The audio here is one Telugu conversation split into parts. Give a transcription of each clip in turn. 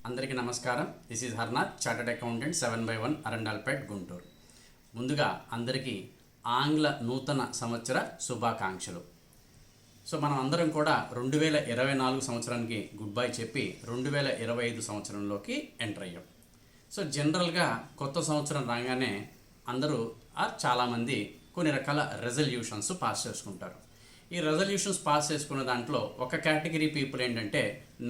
అందరికీ నమస్కారం. This is Harnath, chartered accountant 7/1 Arundelpet, Guntur. ముందుగా అందరికీ ఆంగ్ల నూతన సంవత్సర శుభాకాంక్షలు. సో మనం అందరం కూడా 2024 సంవత్సరానికి గుడ్ బై చెప్పి 2025 సంవత్సరంలోకి ఎంటర్ అయ్యాం. సో జనరల్గా కొత్త సంవత్సరం రాగానే అందరూ చాలామంది కొన్ని రకాల రెజల్యూషన్స్ పాస్ చేసుకుంటారు. ఈ రెజల్యూషన్స్ పాస్ చేసుకున్న దాంట్లో ఒక కేటగిరీ పీపుల్ ఏంటంటే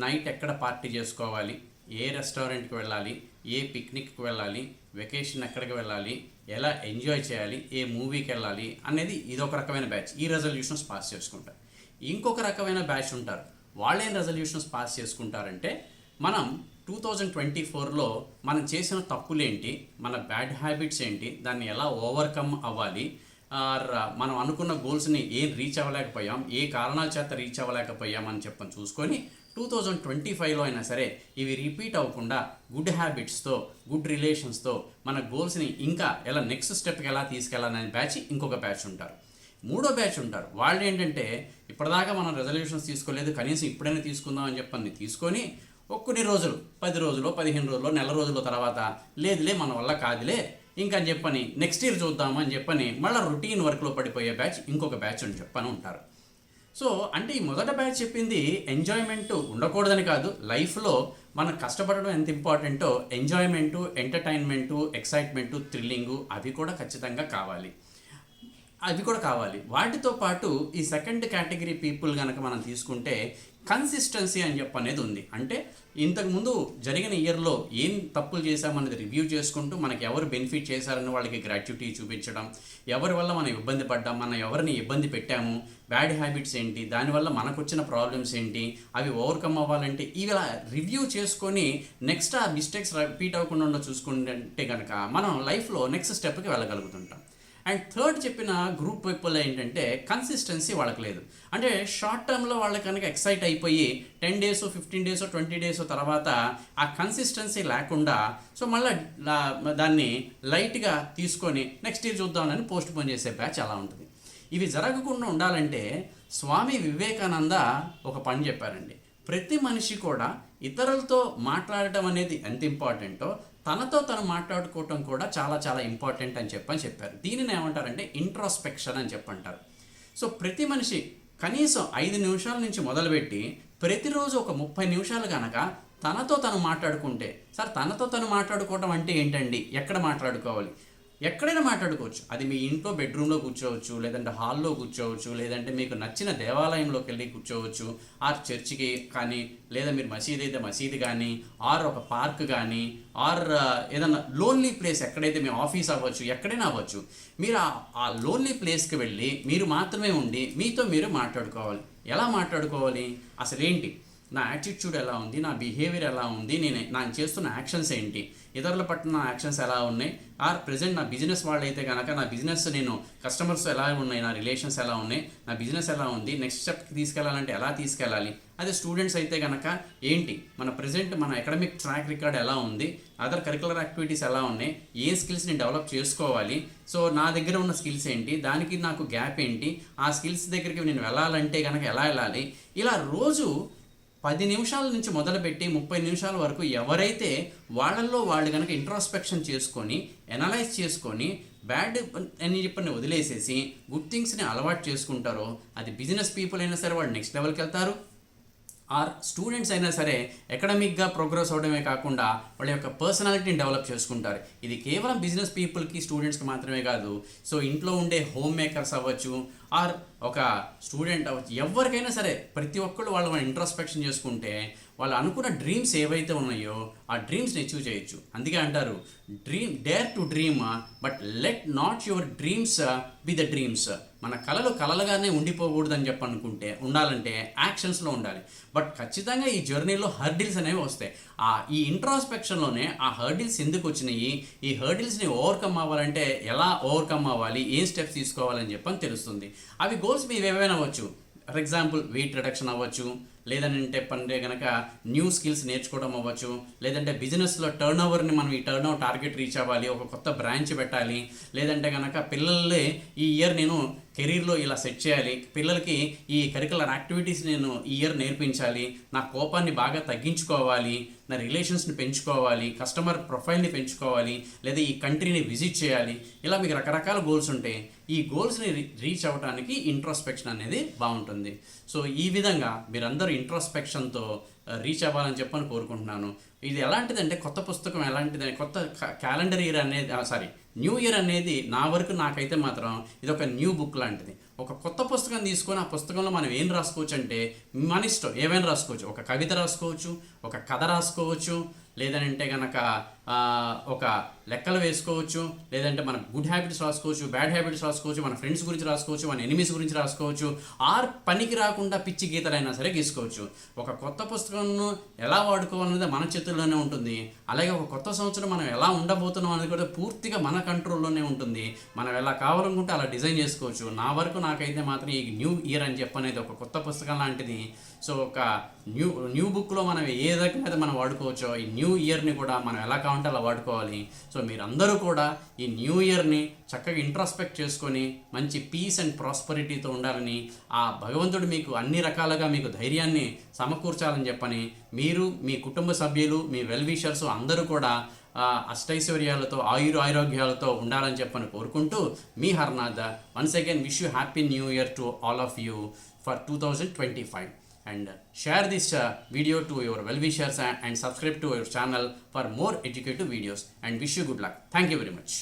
నైట్ ఎక్కడ పార్టీ చేసుకోవాలి, ఏ రెస్టారెంట్కి వెళ్ళాలి, ఏ పిక్నిక్కి వెళ్ళాలి, వెకేషన్ ఎక్కడికి వెళ్ళాలి, ఎలా ఎంజాయ్ చేయాలి, ఏ మూవీకి వెళ్ళాలి అనేది ఇదొక రకమైన బ్యాచ్. ఈ రెజల్యూషన్స్ పాస్ చేసుకుంటారు. ఇంకొక రకమైన బ్యాచ్ ఉంటారు. వాళ్ళేం రెజల్యూషన్స్ పాస్ చేసుకుంటారంటే మనం 2024లో మనం చేసిన తప్పులేంటి, మన బ్యాడ్ హ్యాబిట్స్ ఏంటి, దాన్ని ఎలా ఓవర్కమ్ అవ్వాలి, మనం అనుకున్న గోల్స్ని ఏం రీచ్ అవ్వలేకపోయాం, ఏ కారణాల చేత రీచ్ అవ్వలేకపోయాం అని చెప్పని చూసుకొని 2025లో అయినా సరే ఇవి రిపీట్ అవ్వకుండా గుడ్ హ్యాబిట్స్తో, గుడ్ రిలేషన్స్తో మన గోల్స్ని ఇంకా ఎలా నెక్స్ట్ స్టెప్కి ఎలా తీసుకెళ్ళాలనే బ్యాచ్ ఇంకొక బ్యాచ్ ఉంటారు. మూడో బ్యాచ్ ఉంటారు. వాళ్ళు ఏంటంటే ఇప్పటిదాకా మనం రెజల్యూషన్స్ తీసుకోలేదు, కనీసం ఇప్పుడైనా తీసుకుందాం అని చెప్పని తీసుకొని కొన్ని రోజులు, 10 రోజులు, 15 రోజులు, నెల రోజుల తర్వాత లేదులే మన వల్ల కాదులే ఇంకా అని చెప్పని నెక్స్ట్ ఇయర్ చూద్దాము అని చెప్పని మళ్ళీ రొటీన్ వర్క్లో పడిపోయే బ్యాచ్ ఇంకొక బ్యాచ్ అని చెప్పని ఉంటారు. సో అంటే ఈ మొదట బ్యాచ్ చెప్పింది ఎంజాయ్మెంట్ ఉండకూడదని కాదు, లైఫ్లో మనం కష్టపడడం ఎంత ఇంపార్టెంటో ఎంజాయ్మెంటు, ఎంటర్టైన్మెంటు, ఎక్సైట్మెంటు, థ్రిల్లింగు అవి కూడా ఖచ్చితంగా కావాలి. వాటితో పాటు ఈ సెకండ్ కేటగిరీ పీపుల్ కనుక మనం తీసుకుంటే కన్సిస్టెన్సీ అని అనేది ఉంది. అంటే ఇంతకుముందు జరిగిన ఇయర్లో ఏం తప్పులు చేశామనేది రివ్యూ చేసుకుంటూ మనకి ఎవరు బెనిఫిట్ చేశారని వాళ్ళకి గ్రాట్యుటీ చూపించడం, ఎవరి వల్ల మనం ఇబ్బంది పడ్డాం, మనం ఎవరిని ఇబ్బంది పెట్టాము, బ్యాడ్ హ్యాబిట్స్ ఏంటి, దానివల్ల మనకు వచ్చిన ప్రాబ్లమ్స్ ఏంటి, అవి ఓవర్కమ్ అవ్వాలంటే ఇలా రివ్యూ చేసుకొని నెక్స్ట్ ఆ మిస్టేక్స్ రిపీట్ అవ్వకుండా చూసుకుంటే కనుక మనం లైఫ్లో నెక్స్ట్ స్టెప్కి వెళ్ళగలుగుతుంటాం. అండ్ థర్డ్ చెప్పిన గ్రూప్ పీపుల్ ఏంటంటే కన్సిస్టెన్సీ వాళ్ళకి లేదు. అంటే షార్ట్ టర్మ్లో వాళ్ళకి కనుక ఎక్సైట్ అయిపోయి 10 days, 15 days, 20 days తర్వాత ఆ కన్సిస్టెన్సీ లేకుండా సో మళ్ళీ దాన్ని లైట్గా తీసుకొని నెక్స్ట్ ఇయర్ చూద్దామని పోస్ట్ పోన్ చేసే బ్యాచ్ అలా ఉంటుంది. ఇవి జరగకుండా ఉండాలంటే స్వామి వివేకానంద ఒక పని చెప్పారండి. ప్రతి మనిషి కూడా ఇతరులతో మాట్లాడటం అనేది ఎంత ఇంపార్టెంటో తనతో తను మాట్లాడుకోవటం కూడా చాలా చాలా ఇంపార్టెంట్ అని చెప్పారు. దీనిని ఏమంటారంటే ఇంట్రాస్పెక్షన్ అని చెప్పంటారు. సో ప్రతి మనిషి కనీసం 5 నిమిషాల నుంచి మొదలుపెట్టి ప్రతిరోజు ఒక 30 నిమిషాలు కనుక తనతో తను మాట్లాడుకుంటే, సార్ తనతో తను మాట్లాడుకోవటం అంటే ఏంటండి, ఎక్కడ మాట్లాడుకోవాలి, ఎక్కడైనా మాట్లాడుకోవచ్చు. అది మీ ఇంట్లో బెడ్రూమ్లో కూర్చోవచ్చు, లేదంటే హాల్లో కూర్చోవచ్చు, లేదంటే మీకు నచ్చిన దేవాలయంలోకి వెళ్ళి కూర్చోవచ్చు, ఆర్ చర్చికి కానీ, లేదా మీరు మసీద్ అయితే మసీద్ కానీ, ఆర్ ఒక పార్క్ కానీ, ఆర్ ఏదన్నా లోన్లీ ప్లేస్ ఎక్కడైతే మీ ఆఫీస్ అవ్వచ్చు, ఎక్కడైనా అవ్వచ్చు. మీరు ఆ లోన్లీ ప్లేస్కి వెళ్ళి మీరు మాత్రమే ఉండి మీతో మీరు మాట్లాడుకోవాలి. ఎలా మాట్లాడుకోవాలి, అసలేంటి నా యాటిట్యూడ్ ఎలా ఉంది, నా బిహేవియర్ ఎలా ఉంది, నేను చేస్తున్న యాక్షన్స్ ఏంటి, ఇతరుల పట్ల నా యాక్షన్స్ ఎలా ఉన్నాయి, ఆర్ ప్రజెంట్ నా బిజినెస్ వాళ్ళైతే కనుక నా బిజినెస్ నేను కస్టమర్స్ ఎలా ఉన్నాయి, నా రిలేషన్స్ ఎలా ఉన్నాయి, నా బిజినెస్ ఎలా ఉంది, నెక్స్ట్ స్టెప్కి తీసుకెళ్ళాలంటే ఎలా తీసుకెళ్ళాలి. అదే స్టూడెంట్స్ అయితే కనుక ఏంటి మన ప్రజెంట్ మన అకాడమిక్ ట్రాక్ రికార్డ్ ఎలా ఉంది, అదర్ కరికులర్ యాక్టివిటీస్ ఎలా ఉన్నాయి, ఏ స్కిల్స్ని డెవలప్ చేసుకోవాలి, సో నా దగ్గర ఉన్న స్కిల్స్ ఏంటి, దానికి నాకు గ్యాప్ ఏంటి, ఆ స్కిల్స్ దగ్గరికి నేను వెళ్ళాలంటే కనుక ఎలా వెళ్ళాలి. ఇలా రోజు 10 నిమిషాల నుంచి మొదలుపెట్టి 30 నిమిషాల వరకు ఎవరైతే వాళ్ళల్లో వాళ్ళు కనుక ఇంట్రాస్పెక్షన్ చేసుకొని ఎనలైజ్ చేసుకొని బ్యాడ్ అని చెప్పని వదిలేసేసి గుడ్ థింగ్స్ని అలవాటు చేసుకుంటారో అది బిజినెస్ పీపుల్ అయినా సరే వాళ్ళు నెక్స్ట్ లెవెల్కి వెళ్తారు, ఆర్ స్టూడెంట్స్ అయినా సరే అకాడమిక్గా ప్రోగ్రెస్ అవడమే కాకుండా వాళ్ళ యొక్క పర్సనాలిటీని డెవలప్ చేసుకుంటారు. ఇది కేవలం బిజినెస్ పీపుల్కి, స్టూడెంట్స్కి మాత్రమే కాదు. సో ఇంట్లో ఉండే హోమ్ మేకర్స్ అవ్వచ్చు, ఆర్ ఒక స్టూడెంట్ అవ్వచ్చు, ఎవరికైనా సరే ప్రతి ఒక్కళ్ళు వాళ్ళ ఇంట్రాస్పెక్షన్ చేసుకుంటే వాళ్ళు అనుకున్న డ్రీమ్స్ ఏవైతే ఉన్నాయో ఆ డ్రీమ్స్ని అచీవ్ చేయొచ్చు. అందుకే అంటారు dare to dream but let not your dreams be the dreams. మన కళలు కలలుగానే ఉండిపోకూడదని ఉండాలంటే యాక్షన్స్లో ఉండాలి. బట్ ఖచ్చితంగా ఈ జర్నీలో హర్డిల్స్ అనేవి వస్తాయి. ఈ ఇంట్రాస్పెక్షన్లోనే ఆ హర్డిల్స్ ఎందుకు వచ్చినాయి, ఈ హర్డిల్స్ని ఓవర్కమ్ అవ్వాలంటే ఎలా ఓవర్కమ్ అవ్వాలి, ఏం స్టెప్స్ తీసుకోవాలని తెలుస్తుంది. అవి గోల్స్ మీవి ఏవైనా అవ్వచ్చు. ఫర్ ఎగ్జాంపుల్ వెయిట్ రిడక్షన్ అవ్వచ్చు, లేదంటే పండే కనుక న్యూ స్కిల్స్ నేర్చుకోవడం అవ్వచ్చు, లేదంటే బిజినెస్లో టర్న్ ఓవర్ని మనం ఈ టర్న్ ఓవర్ టార్గెట్ రీచ్ అవ్వాలి, ఒక కొత్త బ్రాంచ్ పెట్టాలి, లేదంటే కనుక పిల్లల్ని ఈ ఇయర్ నేను కెరీర్లో ఇలా సెట్ చేయాలి, పిల్లలకి ఈ కరికులర్ యాక్టివిటీస్ నేను ఈ ఇయర్ నేర్పించాలి, నా కోపాన్ని బాగా తగ్గించుకోవాలి, నా రిలేషన్స్ని పెంచుకోవాలి, కస్టమర్ ప్రొఫైల్ని పెంచుకోవాలి, లేదా ఈ కంట్రీని విజిట్ చేయాలి. ఇలా మీకు రకరకాల గోల్స్ ఉంటాయి. ఈ గోల్స్ని రీచ్ అవ్వడానికి ఇంట్రోస్పెక్షన్ అనేది బాగుంటుంది. సో ఈ విధంగా మీరందరూ ఇంట్రోస్పెక్షన్తో రీచ్ అవ్వాలని చెప్పని కోరుకుంటున్నాను. ఇది ఎలాంటిదంటే కొత్త పుస్తకం ఎలాంటిదని, కొత్త క్యాలెండర్ ఇయర్ అనేది న్యూ ఇయర్ అనేది నా వరకు నాకైతే మాత్రం ఇది ఒక న్యూ బుక్ లాంటిది. ఒక కొత్త పుస్తకం తీసుకొని ఆ పుస్తకంలో మనం ఏం రాసుకోవచ్చు అంటే మన ఇష్టం ఏమైనా రాసుకోవచ్చు. ఒక కవిత రాసుకోవచ్చు, ఒక కథ రాసుకోవచ్చు, లేదంటే కనుక ఒక లెక్కలు వేసుకోవచ్చు, లేదంటే మన గుడ్ హ్యాబిట్స్ రాసుకోవచ్చు, బ్యాడ్ హ్యాబిట్స్ రాసుకోవచ్చు, మన ఫ్రెండ్స్ గురించి రాసుకోవచ్చు, మన ఎనిమీస్ గురించి రాసుకోవచ్చు, ఆర్ పనికి రాకుండా పిచ్చి గీతలైనా సరే గీసుకోవచ్చు. ఒక కొత్త పుస్తకంను ఎలా వాడుకోవాలనేది మన చేతుల్లోనే ఉంటుంది. అలాగే ఒక కొత్త సంవత్సరం మనం ఎలా ఉండబోతున్నాం అనేది కూడా పూర్తిగా మన కంట్రోల్లోనే ఉంటుంది. మనం ఎలా కావాలనుకుంటే అలా డిజైన్ చేసుకోవచ్చు. నా వరకు నాకైతే మాత్రం ఈ న్యూ ఇయర్ అని చెప్పనేది ఒక కొత్త పుస్తకం లాంటిది. సో ఒక న్యూ బుక్లో మనం ఏ రకమైతే మనం వాడుకోవచ్చో ఈ న్యూ ఇయర్ని కూడా మనం ఎలా కావాలంటే అలా వాడుకోవాలి. సో మీరందరూ కూడా ఈ న్యూ ఇయర్ని చక్కగా ఇంట్రాస్పెక్ట్ చేసుకొని మంచి పీస్ అండ్ ప్రాస్పరిటీతో ఉండాలని, ఆ భగవంతుడు మీకు అన్ని రకాలుగా మీకు ధైర్యాన్ని సమకూర్చాలని చెప్పని, మీరు మీ కుటుంబ సభ్యులు మీ వెల్ విషర్స్ అందరూ కూడా అష్టైశ్వర్యాలతో ఆయురారోగ్యాలతో ఉండాలని చెప్పని కోరుకుంటూ మీ Harnath once again wish you happy new year to all of you for 2025. And share this video to your well-wishers and subscribe to our channel for more educative videos, and wish you good luck. Thank you very much.